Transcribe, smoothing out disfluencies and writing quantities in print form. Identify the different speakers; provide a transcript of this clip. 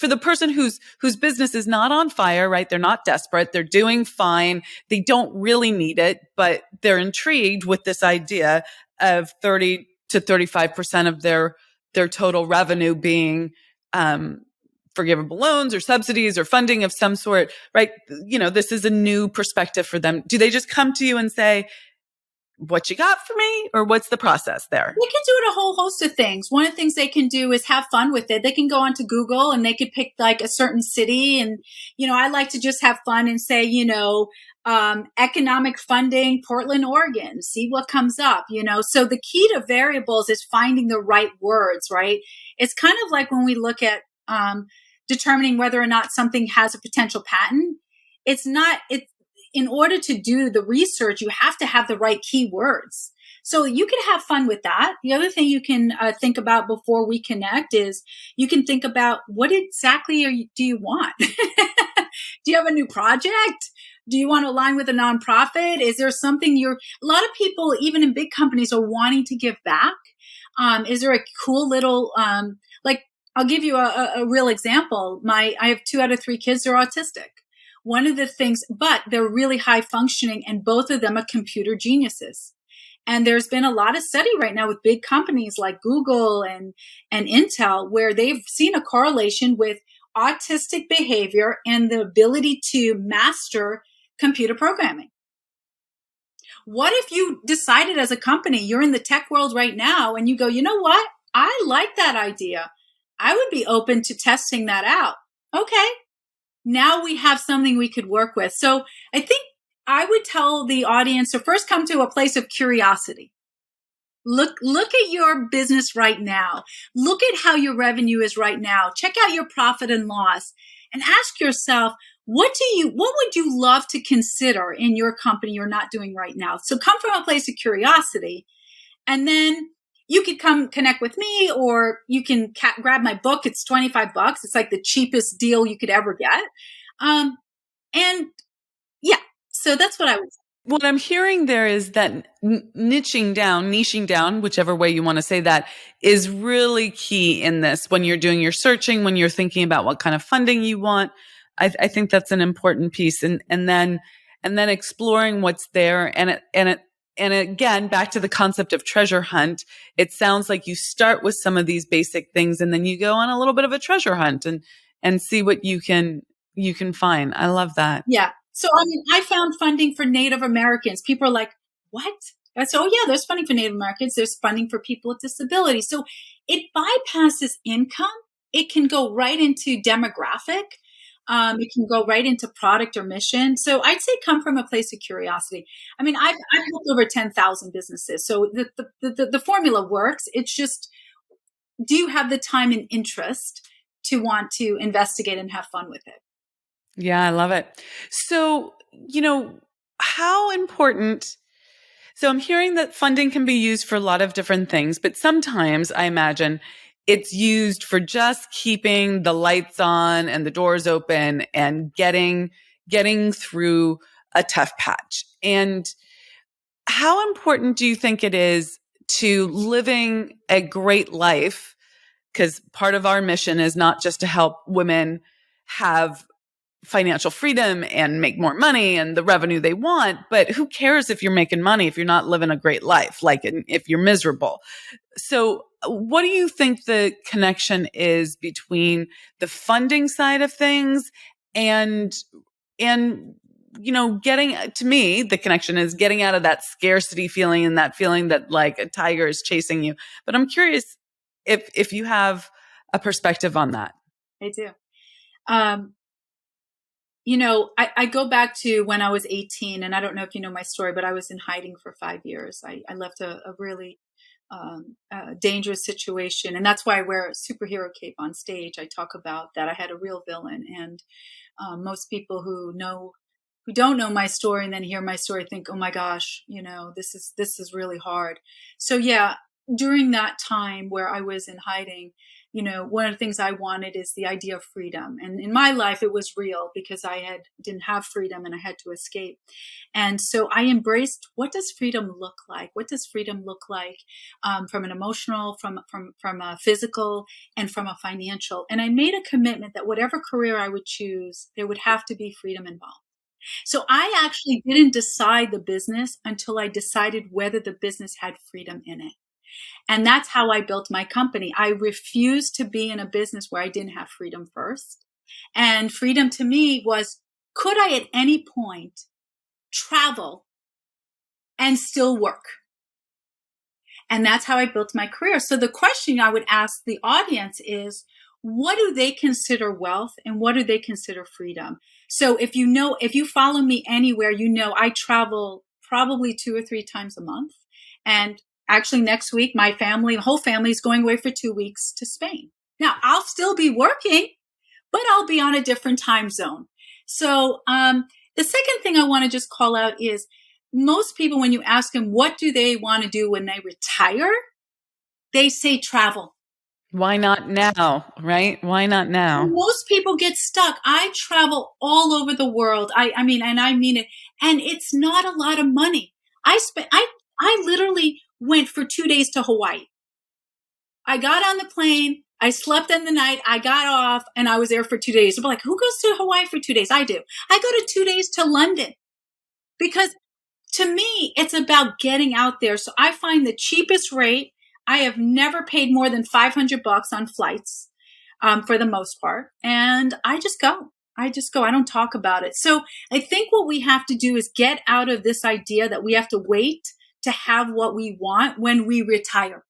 Speaker 1: for the person whose business is not on fire, right? They're not desperate. They're doing fine. They don't really need it, but they're intrigued with this idea of 30 to 35% of their total revenue being, forgivable loans or subsidies or funding of some sort, right? This is a new perspective for them. Do they just come to you and say, what you got for me? Or what's the process there?
Speaker 2: They can do it a whole host of things. One of the things they can do is have fun with it. They can go onto Google and they could pick like a certain city. And, I like to just have fun and say, economic funding, Portland, Oregon, see what comes up, So the key to variables is finding the right words, right? It's kind of like when we look at determining whether or not something has a potential patent. In order to do the research, you have to have the right keywords. So you can have fun with that. The other thing you can think about before we connect is you can think about what exactly do you want? Do you have a new project? Do you want to align with a nonprofit? Is there something a lot of people, even in big companies, are wanting to give back? Is there a cool little, I'll give you a real example. I have 2 out of 3 kids, they're autistic. One of the things, but they're really high functioning and both of them are computer geniuses. And there's been a lot of study right now with big companies like Google and Intel, where they've seen a correlation with autistic behavior and the ability to master computer programming. What if you decided as a company, you're in the tech world right now and you go, you know what? I like that idea. I would be open to testing that out. Okay. Now we have something we could work with. So I think I would tell the audience to first come to a place of curiosity. Look at your business right now. Look at how your revenue is right now. Check out your profit and loss and ask yourself, what would you love to consider in your company you're not doing right now? So come from a place of curiosity, and then you could come connect with me, or you can grab my book. It's $25. It's like the cheapest deal you could ever get. And yeah, so that's what I would say.
Speaker 1: What I'm hearing there is that niching down, whichever way you want to say that, is really key in this. When you're doing your searching, when you're thinking about what kind of funding you want, I think that's an important piece. And then exploring what's there. And again, back to the concept of treasure hunt, it sounds like you start with some of these basic things and then you go on a little bit of a treasure hunt and see what you can find. I love that.
Speaker 2: Yeah. So, I found funding for Native Americans. People are like, what? I said, oh yeah, there's funding for Native Americans. There's funding for people with disabilities. So it bypasses income. It can go right into demographic. It can go right into product or mission. So I'd say come from a place of curiosity. I've helped over 10,000 businesses. So the formula works. It's just, do you have the time and interest to want to investigate and have fun with it?
Speaker 1: Yeah, I love it. So, how important, so I'm hearing that funding can be used for a lot of different things, but sometimes I imagine it's used for just keeping the lights on and the doors open and getting through a tough patch. And how important do you think it is to living a great life? Because part of our mission is not just to help women have financial freedom and make more money and the revenue they want, but who cares if you're making money if you're not living a great life, like if you're miserable? So what do you think the connection is between the funding side of things and getting, to me, the connection is getting out of that scarcity feeling and that feeling that like a tiger is chasing you. But I'm curious if you have a perspective on that.
Speaker 2: I do. I go back to when I was 18, and I don't know if you know my story, but I was in hiding for 5 years. I left a really dangerous situation. And that's why I wear a superhero cape on stage. I talk about that. I had a real villain. And most people who don't know my story and then hear my story think, oh my gosh, this is really hard. So yeah, during that time where I was in hiding, one of the things I wanted is the idea of freedom. And in my life, it was real because didn't have freedom and I had to escape. And so I embraced, what does freedom look like? What does freedom look like from an emotional, from a physical, and from a financial? And I made a commitment that whatever career I would choose, there would have to be freedom involved. So I actually didn't decide the business until I decided whether the business had freedom in it. And that's how I built my company. I refused to be in a business where I didn't have freedom first. And freedom to me was, could I at any point travel and still work? And that's how I built my career. So the question I would ask the audience is, what do they consider wealth and what do they consider freedom? So if you follow me anywhere, I travel probably 2 or 3 times a month. And actually next week, my whole family is going away for 2 weeks to Spain. Now I'll still be working, but I'll be on a different time zone. So, the second thing I want to just call out is most people, when you ask them, what do they want to do when they retire? They say travel.
Speaker 1: Why not now, right? Why not now?
Speaker 2: Most people get stuck. I travel all over the world. I mean it. And it's not a lot of money. I literally went for 2 days to Hawaii. I got on the plane. I slept in the night. I got off and I was there for 2 days. They're like, who goes to Hawaii for 2 days? I do. I go to 2 days to London because to me, it's about getting out there. So I find the cheapest rate. I have never paid more than $500 on flights, for the most part. And I just go. I don't talk about it. So I think what we have to do is get out of this idea that we have to wait to have what we want when we retire.